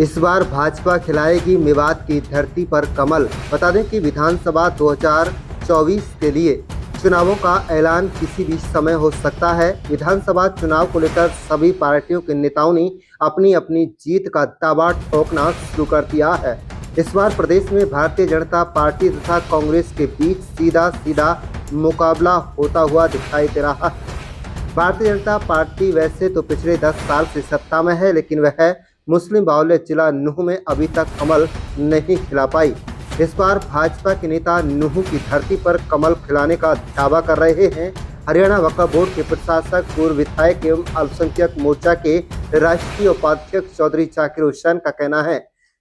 इस बार भाजपा खिलाएगी मेवात की धरती पर कमल। बता दें कि विधानसभा 2024 के लिए चुनावों का ऐलान किसी भी समय हो सकता है। विधानसभा चुनाव को लेकर सभी पार्टियों के नेताओं ने अपनी अपनी जीत का दावा ठोकना शुरू कर दिया है। इस बार प्रदेश में भारतीय जनता पार्टी तथा कांग्रेस के बीच सीधा मुकाबला होता हुआ दिखाई दे रहा है। भारतीय जनता पार्टी वैसे तो पिछले 10 साल से सत्ता में है, लेकिन वह मुस्लिम बाहुल्य जिला नूंह में अभी तक कमल नहीं खिला पाई। इस बार भाजपा के नेता नूंह की धरती पर कमल खिलाने का दावा कर रहे हैं। हरियाणा वक्फ बोर्ड के प्रशासक, पूर्व विधायक एवं अल्पसंख्यक मोर्चा के राष्ट्रीय उपाध्यक्ष चौधरी जाकिर हुसैन का कहना है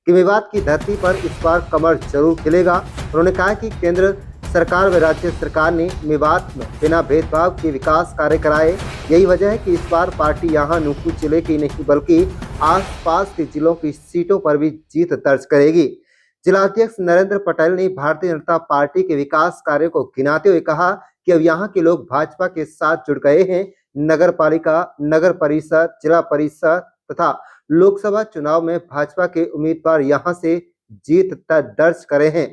कि मेवात की धरती पर इस बार कमल जरूर खिलेगा। उन्होंने कहा कि केंद्र सरकार व राज्य सरकार ने मेवात में बिना भेदभाव के विकास कार्य कराए। यही वजह है कि इस बार पार्टी यहां नूंह जिले की नहीं बल्कि आसपास के जिलों की सीटों पर भी जीत दर्ज करेगी। जिलाध्यक्ष नरेंद्र पटेल ने भारतीय जनता पार्टी के विकास कार्यों को गिनाते हुए कहा कि अब यहाँ के लोग भाजपा के साथ जुड़ गए हैं। नगर पालिका, नगर परिषद, जिला परिषद तथा लोकसभा चुनाव में भाजपा के उम्मीदवार यहाँ से जीत दर्ज करे हैं।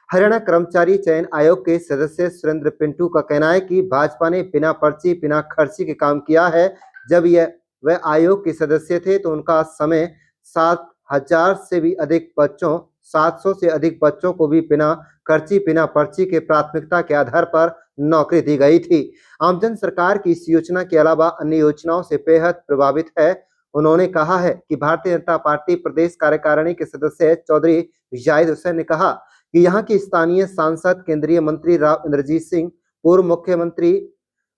हरियाणा कर्मचारी चयन आयोग के सदस्य सुरेंद्र पिंटू का कहना है कि भाजपा ने बिना पर्ची बिना खर्ची के काम किया है। जब वह आयोग के सदस्य थे तो उनका समय 7,000 से भी अधिक बच्चों 700 से अधिक बच्चों को भी बिना खर्ची बिना पर्ची के प्राथमिकता के आधार पर नौकरी दी गई थी। आमजन सरकार की इस योजना के अलावा अन्य योजनाओं से बेहद प्रभावित है। उन्होंने कहा है कि भारतीय जनता पार्टी प्रदेश कार्यकारिणी के सदस्य चौधरी जाकिर हुसैन ने कहा कि यहाँ की स्थानीय सांसद, केंद्रीय मंत्री राव इंद्रजीत सिंह, पूर्व मुख्यमंत्री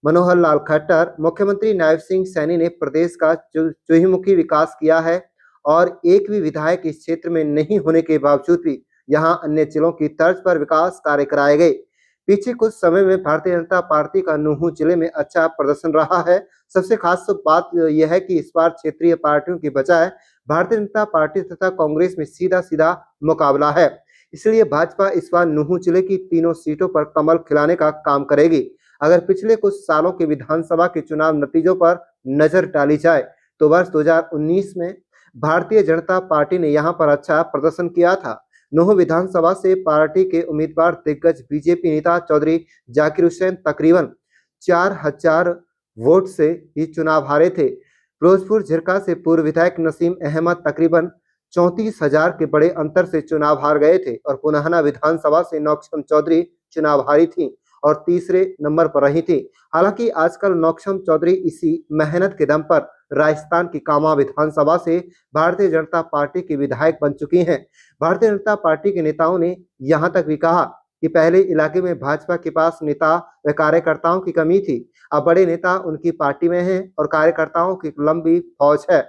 मनोहर लाल खट्टर, मुख्यमंत्री नायब सिंह सैनी ने प्रदेश का चहुमुखी विकास किया है और एक भी विधायक इस क्षेत्र में नहीं होने के बावजूद भी यहाँ अन्य जिलों की तर्ज पर विकास कार्य कराए गए। पीछे कुछ समय में भारतीय जनता पार्टी का नूंह जिले में अच्छा प्रदर्शन रहा है। सबसे खास बात यह है कि इस बार क्षेत्रीय पार्टियों की बजाय भारतीय जनता पार्टी तथा कांग्रेस में सीधा मुकाबला है। इसलिए भाजपा इस बार नूंह जिले की तीनों सीटों पर कमल खिलाने का काम करेगी। अगर पिछले कुछ सालों के विधानसभा के चुनाव नतीजों पर नजर डाली जाए तो वर्ष 2019 में भारतीय जनता पार्टी ने यहां पर अच्छा प्रदर्शन किया था। नूंह विधानसभा से पार्टी के उम्मीदवार दिग्गज बीजेपी नेता चौधरी जाकिर हुसैन तकरीबन 4,000 वोट से ही चुनाव हारे थे। फिरोजपुर झिरका से पूर्व विधायक नसीम अहमद तकरीबन 34,000 के बड़े अंतर से चुनाव हार गए थे और पुनाहना विधानसभा से नौक्षम चौधरी चुनाव हारी थी और तीसरे नंबर पर रही थी। हालांकि आजकल नौक्षम चौधरी इसी मेहनत के दम पर राजस्थान की कामा विधानसभा से भारतीय जनता पार्टी की विधायक बन चुकी हैं। भारतीय जनता पार्टी के नेताओं ने यहां तक भी कहा कि पहले इलाके में भाजपा के पास नेता व कार्यकर्ताओं की कमी थी। अब बड़े नेता उनकी पार्टी में हैं और कार्यकर्ताओं की लंबी फौज है।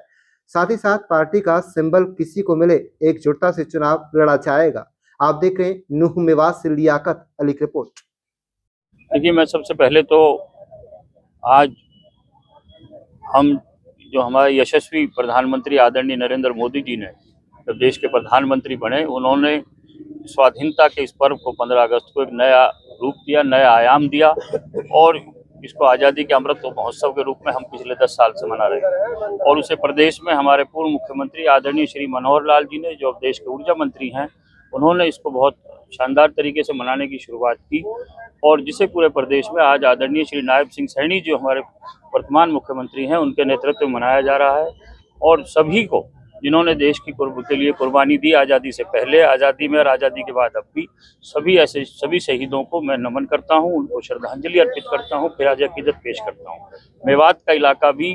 साथ ही साथ पार्टी का सिंबल किसी को मिले एकजुटता से चुनाव लड़ा जाएगा। आप देख रहे हैं नूंह मेवात से लियाकत अली की रिपोर्ट। देखिए, मैं सबसे पहले तो आज हम जो हमारे यशस्वी प्रधानमंत्री आदरणीय नरेंद्र मोदी जी ने जब देश के प्रधानमंत्री बने, उन्होंने स्वाधीनता के इस पर्व को 15 अगस्त को एक नया रूप दिया, नया आयाम दिया और इसको आज़ादी के अमृत महोत्सव के रूप में हम पिछले 10 साल से मना रहे हैं। और उसे प्रदेश में हमारे पूर्व मुख्यमंत्री आदरणीय श्री मनोहर लाल जी ने, जो अब देश के ऊर्जा मंत्री हैं, उन्होंने इसको बहुत शानदार तरीके से मनाने की शुरुआत की और जिसे पूरे प्रदेश में आज आदरणीय श्री नायब सिंह सैनी जो हमारे वर्तमान मुख्यमंत्री हैं, उनके नेतृत्व में मनाया जा रहा है। और सभी को जिन्होंने देश की के लिए कुर्बानी दी, आज़ादी से पहले, आज़ादी में और आज़ादी के बाद अब भी, सभी शहीदों को मैं नमन करता हूं, उनको श्रद्धांजलि अर्पित करता हूं, फिराज अकीदत पेश करता हूं। मेवात का इलाका भी,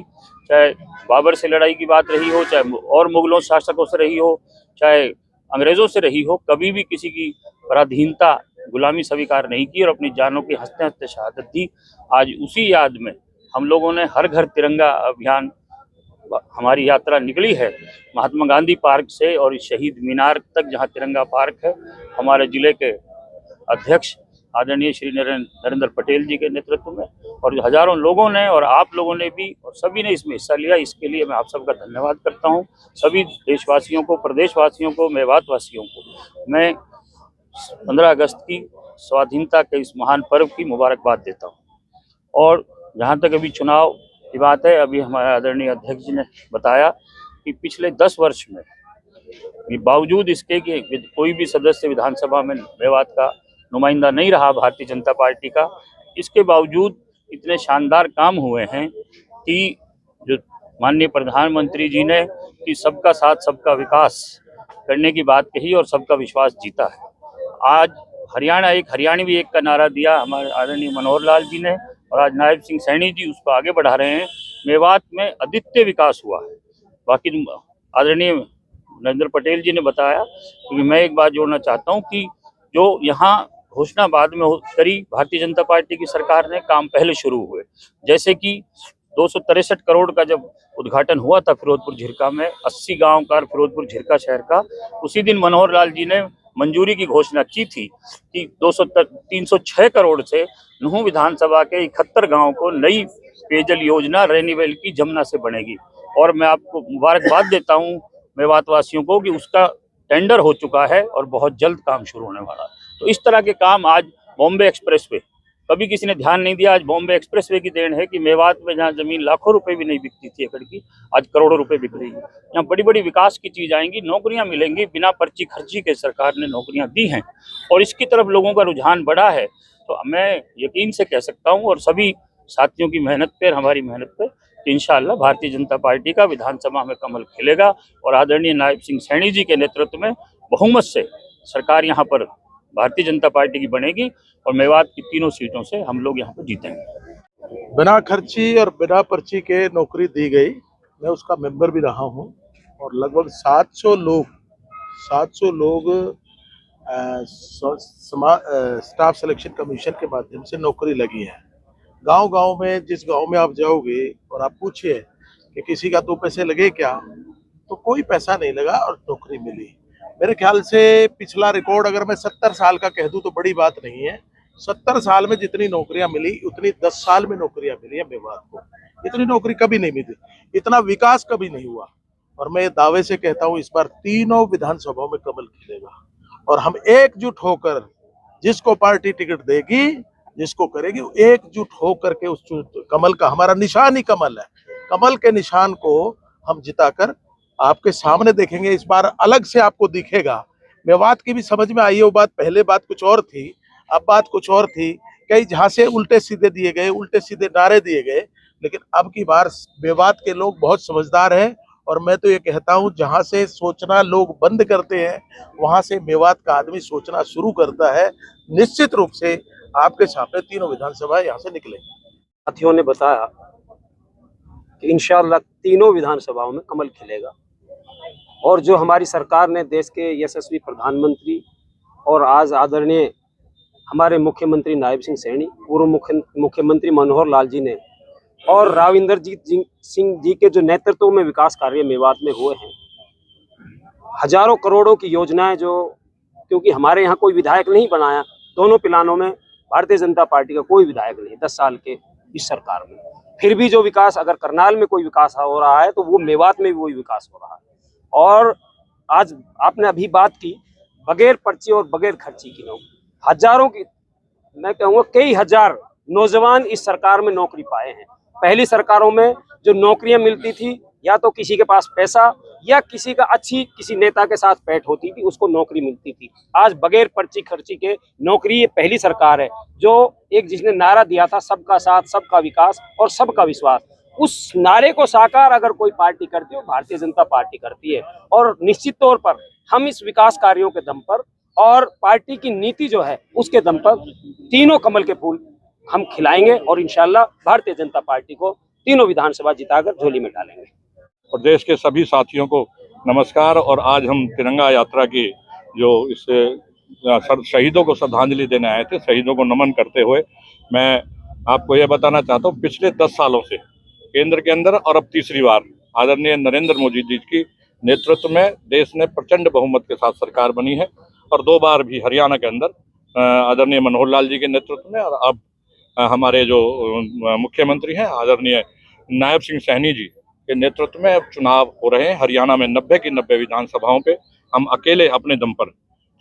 चाहे बाबर से लड़ाई की बात रही हो, चाहे और मुगलों शासकों से रही हो, चाहे अंग्रेजों से रही हो, कभी भी किसी की पराधीनता, गुलामी स्वीकार नहीं की और अपनी जानों की हंसते हंसते शहादत दी। आज उसी याद में हम लोगों ने हर घर तिरंगा अभियान, हमारी यात्रा निकली है महात्मा गांधी पार्क से और इस शहीद मीनार तक, जहां तिरंगा पार्क है। हमारे जिले के अध्यक्ष आदरणीय श्री नरेंद्र पटेल जी के नेतृत्व में और हजारों लोगों ने और आप लोगों ने भी और सभी ने इसमें हिस्सा लिया। इसके लिए मैं आप सबका धन्यवाद करता हूं। सभी देशवासियों को, प्रदेशवासियों को, मेवात वासियों को मैं 15 अगस्त की स्वाधीनता के इस महान पर्व की मुबारकबाद देता हूं। और जहां तक अभी चुनाव की बात है, अभी हमारे आदरणीय अध्यक्ष जी ने बताया कि पिछले 10 वर्ष में बावजूद इसके कि कोई भी सदस्य विधानसभा में मेवात का नुमाइंदा नहीं रहा भारतीय जनता पार्टी का, इसके बावजूद इतने शानदार काम हुए हैं कि जो माननीय प्रधानमंत्री जी ने कि सबका साथ सबका विकास करने की बात कही और सबका विश्वास जीता है। आज हरियाणवी एक का नारा दिया हमारे आदरणीय मनोहर लाल जी ने, और आज नायब सिंह सैनी जी उसको आगे बढ़ा रहे हैं। मेवात में अद्वितीय विकास हुआ है। बाकी आदरणीय नरेंद्र पटेल जी ने बताया, क्योंकि मैं एक बात जोड़ना चाहता हूं कि जो यहाँ घोषणा बाद में करी भारतीय जनता पार्टी की सरकार ने, काम पहले शुरू हुए। जैसे कि 263 करोड़ का जब उद्घाटन हुआ था फिरोजपुर झिरका में, 80 गांव का फिरोजपुर झिरका शहर का, उसी दिन मनोहर लाल जी ने मंजूरी की घोषणा की थी कि 306 करोड़ से नुहू विधानसभा के 71 गांव को नई पेयजल योजना रेनीवेल की जमुना से बनेगी। और मैं आपको मुबारकबाद देता हूं मेवात वासियों को कि उसका टेंडर हो चुका है और बहुत जल्द काम शुरू होने वाला है। तो इस तरह के काम आज बॉम्बे एक्सप्रेसवे, कभी किसी ने ध्यान नहीं दिया, आज बॉम्बे एक्सप्रेसवे की देन है कि मेवात में जहाँ जमीन लाखों रुपए भी नहीं बिकती थी एकड़ की, आज करोड़ों रुपए बिक रही है। यहाँ बड़ी बड़ी विकास की चीज आएंगी, नौकरियां मिलेंगी, बिना पर्ची खर्ची के सरकार ने नौकरियां दी हैं और इसकी तरफ लोगों का रुझान बढ़ा है। तो मैं यकीन से कह सकता हूँ और सभी साथियों की मेहनत पर, हमारी मेहनत पर, कि इंशाअल्लाह भारतीय जनता पार्टी का विधानसभा में कमल खिलेगा और आदरणीय नायब सिंह सैनी जी के नेतृत्व में बहुमत से सरकार यहाँ पर भारतीय जनता पार्टी की बनेगी और मेवात की तीनों सीटों से हम लोग यहाँ पर जीतेंगे। बिना खर्ची और बिना पर्ची के नौकरी दी गई। मैं उसका मेंबर भी रहा हूँ और लगभग 700 लोग स्टाफ सिलेक्शन कमीशन के माध्यम से नौकरी लगी है। गांव में, जिस गांव में आप जाओगे और आप पूछिए कि किसी का 2 पैसे लगे क्या, तो कोई पैसा नहीं लगा और नौकरी मिली। मेरे ख्याल से पिछला रिकॉर्ड अगर मैं 70 साल का कह दूं तो बड़ी बात नहीं है। 70 साल में जितनी नौकरियां मिली उतनी 10 साल में नौकरियां मिली है मेवात को। इतनी नौकरी कभी नहीं मिली, इतना विकास कभी नहीं हुआ। और मैं दावे से कहता हूं इस बार तीनों विधानसभाओं में कमल खिलेगा और हम एकजुट होकर, जिसको पार्टी टिकट देगी, जिसको करेगी, एकजुट होकर के उस कमल का, हमारा निशान ही कमल है, कमल के निशान को हम जिताकर आपके सामने देखेंगे। इस बार अलग से आपको दिखेगा। मेवात की भी समझ में आई है वो बात, पहले बात कुछ और थी, अब बात कुछ और थी। कई जहाँ से उल्टे सीधे दिए गए, उल्टे सीधे नारे दिए गए, लेकिन अब की बार मेवात के लोग बहुत समझदार हैं। और मैं तो ये कहता हूँ जहाँ से सोचना लोग बंद करते हैं, वहाँ से मेवात का आदमी सोचना शुरू करता है। निश्चित रूप से आपके सामने तीनों विधानसभा यहाँ से निकलेंगे। साथियों ने बताया कि इंशाअल्लाह तीनों विधानसभाओं में कमल खिलेगा और जो हमारी सरकार ने, देश के यशस्वी प्रधानमंत्री और आज आदरणीय हमारे मुख्यमंत्री नायब सिंह सैनी, पूर्व मुख्यमंत्री मनोहर लाल जी ने और राव इंद्रजीत सिंह जी के जो नेतृत्व में विकास कार्य मेवात में हुए हैं, हजारों करोड़ों की योजनाएं, जो क्योंकि हमारे यहाँ कोई विधायक नहीं बनाया, दोनों प्लानों में भारतीय जनता पार्टी का कोई विधायक नहीं 10 साल के इस सरकार में, फिर भी जो विकास, अगर करनाल में कोई विकास हो रहा है तो वो मेवात में भी वही विकास हो रहा है। और आज आपने अभी बात की बगैर पर्ची और बगैर खर्ची की नौकरी, हजारों की, मैं कहूँगा कई हजार नौजवान इस सरकार में नौकरी पाए हैं। पहली सरकारों में जो नौकरियां मिलती थी, या तो किसी के पास पैसा या किसी का किसी नेता के साथ पैठ होती थी, उसको नौकरी मिलती थी। आज बगैर पर्ची खर्ची के नौकरी, ये पहली सरकार है जो एक जिसने नारा दिया था सबका साथ सबका विकास और सबका विश्वास, उस नारे को साकार अगर कोई पार्टी करती है, भारतीय जनता पार्टी करती है। और निश्चित तौर पर हम इस विकास कार्यों के दम पर और पार्टी की नीति जो है उसके दम पर तीनों कमल के फूल हम खिलाएंगे और इंशाअल्लाह भारतीय जनता पार्टी को तीनों विधानसभा जिताकर झोली में डालेंगे। और देश के सभी साथियों को नमस्कार। और आज हम तिरंगा यात्रा की जो इस शहीदों को श्रद्धांजलि देने आए थे, शहीदों को नमन करते हुए मैं आपको यह बताना चाहता हूँ, पिछले 10 सालों से केंद्र के अंदर और अब तीसरी बार आदरणीय नरेंद्र मोदी जी की नेतृत्व में देश ने प्रचंड बहुमत के साथ सरकार बनी है। और 2 बार भी हरियाणा के अंदर आदरणीय मनोहर लाल जी के नेतृत्व में, और अब हमारे जो मुख्यमंत्री हैं आदरणीय नायब सिंह सैनी जी के नेतृत्व में चुनाव हो रहे हैं। हरियाणा में 90 की 90 विधानसभाओं पे हम अकेले अपने दम पर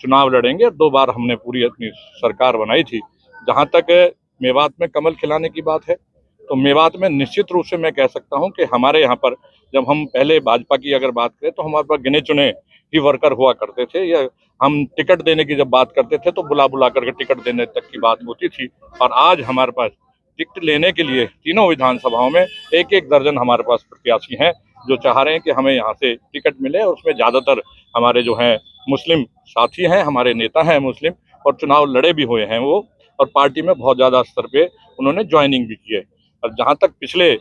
चुनाव लड़ेंगे। 2 बार हमने पूरी अपनी सरकार बनाई थी। जहां तक मेवात में कमल खिलाने की बात है, तो मेवात में निश्चित रूप से मैं कह सकता हूं कि हमारे यहाँ पर जब हम पहले भाजपा की अगर बात करें तो हमारे पास गिने चुने ही वर्कर हुआ करते थे। या हम टिकट देने की जब बात करते थे तो बुला बुला करके टिकट देने तक की बात होती थी। और आज हमारे पास टिकट लेने के लिए तीनों विधानसभाओं में एक एक दर्जन हमारे पास प्रत्याशी हैं जो चाह रहे हैं कि हमें यहाँ से टिकट मिले। और उसमें ज़्यादातर हमारे जो हैं मुस्लिम साथी हैं, हमारे नेता हैं मुस्लिम, और चुनाव लड़े भी हुए हैं वो, और पार्टी में बहुत ज़्यादा स्तर पे उन्होंने ज्वाइनिंग भी की है। और जहाँ तक पिछले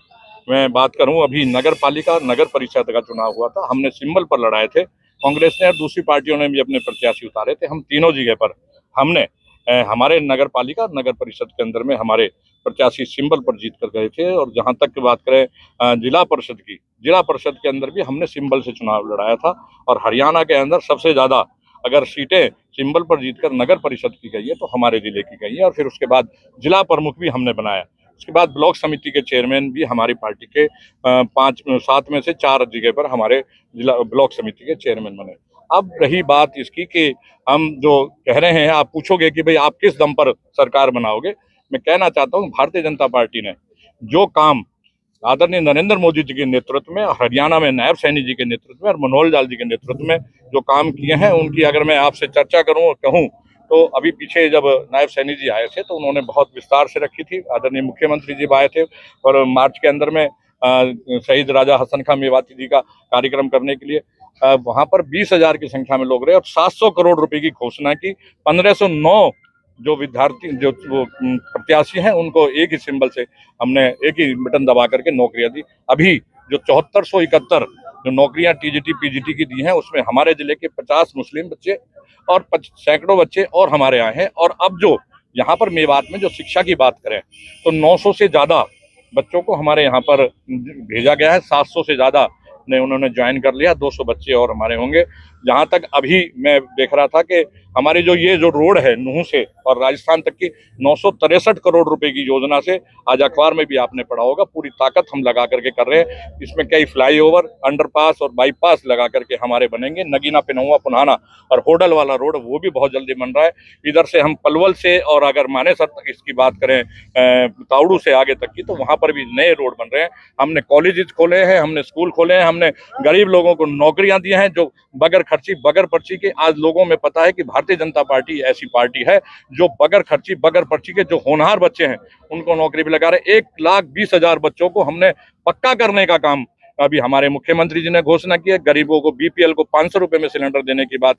मैं बात करूँ, अभी नगर पालिका नगर परिषद का चुनाव हुआ था, हमने सिंबल पर लड़ाए थे। कांग्रेस ने और दूसरी पार्टियों ने भी अपने प्रत्याशी उतारे थे। हम तीनों जगह पर हमने हमारे नगर पालिका नगर परिषद के अंदर में हमारे प्रत्याशी सिंबल पर जीत कर गए थे। और जहां तक की बात करें जिला परिषद के अंदर भी हमने सिंबल से चुनाव लड़ाया था। और हरियाणा के अंदर सबसे ज्यादा अगर सीटें सिंबल पर जीतकर नगर परिषद की गई है तो हमारे जिले की गई है। और फिर उसके बाद जिला प्रमुख भी हमने बनाया। उसके बाद ब्लॉक समिति के चेयरमैन भी हमारी पार्टी के 7 में से 4 जगह पर हमारे जिला ब्लॉक समिति के चेयरमैन बने। अब रही बात इसकी कि हम जो कह रहे हैं, आप पूछोगे कि भाई आप किस दम पर सरकार बनाओगे। मैं कहना चाहता हूँ भारतीय जनता पार्टी ने जो काम आदरणीय नरेंद्र मोदी जी के नेतृत्व में, हरियाणा में नायब सैनी जी के नेतृत्व में और मनोहर लाल जी के नेतृत्व में जो काम किए हैं, उनकी अगर मैं आपसे चर्चा करूं और कहूं तो अभी पीछे जब नायब सैनी जी आए थे तो उन्होंने बहुत विस्तार से रखी थी। आदरणीय मुख्यमंत्री जी आए थे और मार्च के अंदर में शहीद राजा हसन खां मेवाती जी का कार्यक्रम करने के लिए वहां पर 20,000 की संख्या में लोग रहे और 700 करोड़ रुपए की घोषणा की। 1509 जो विद्यार्थी जो वो प्रत्याशी हैं उनको एक ही सिंबल से हमने एक ही बटन दबा करके नौकरियां दी। अभी जो 7471 जो नौकरियां टीजीटी पीजीटी की दी हैं उसमें हमारे जिले के 50 मुस्लिम बच्चे और सैकड़ों बच्चे और हमारे यहाँ हैं। और अब जो यहाँ पर मेवात में जो शिक्षा की बात करें तो 900 से ज्यादा बच्चों को हमारे यहाँ पर भेजा गया है। 700 से ज्यादा ने उन्होंने ज्वाइन कर लिया, 200 बच्चे और हमारे होंगे। जहाँ तक अभी मैं देख रहा था कि हमारी जो ये जो रोड है नूह से और राजस्थान तक की 963 करोड़ रुपए की योजना से, आज अखबार में भी आपने पढ़ा होगा, पूरी ताकत हम लगा करके कर रहे हैं। इसमें कई फ्लाईओवर, अंडरपास और बाईपास लगा करके हमारे बनेंगे। नगीना पिनौआ पुनाना और होडल वाला रोड वो भी बहुत जल्दी बन रहा है। इधर से हम पलवल से और अगर मानेसर तक इसकी बात करें ताउड़ू से आगे तक की, तो वहां पर भी नए रोड बन रहे हैं। हमने कॉलेजेस खोले हैं, हमने स्कूल खोले हैं, हमने गरीब लोगों को नौकरियां दी हैं जो बगैर खर्ची बगैर पर्ची के। आज लोगों में पता है कि भारतीय जनता पार्टी ऐसी पार्टी है जो बगैर खर्ची बगैर पर्ची के जो होनहार बच्चे हैं उनको नौकरी भी लगा रहे। 1,20,000 बच्चों को हमने पक्का करने का काम अभी हमारे मुख्यमंत्री जी ने घोषणा की है। गरीबों को बीपीएल को 500 रुपए में सिलेंडर देने की बात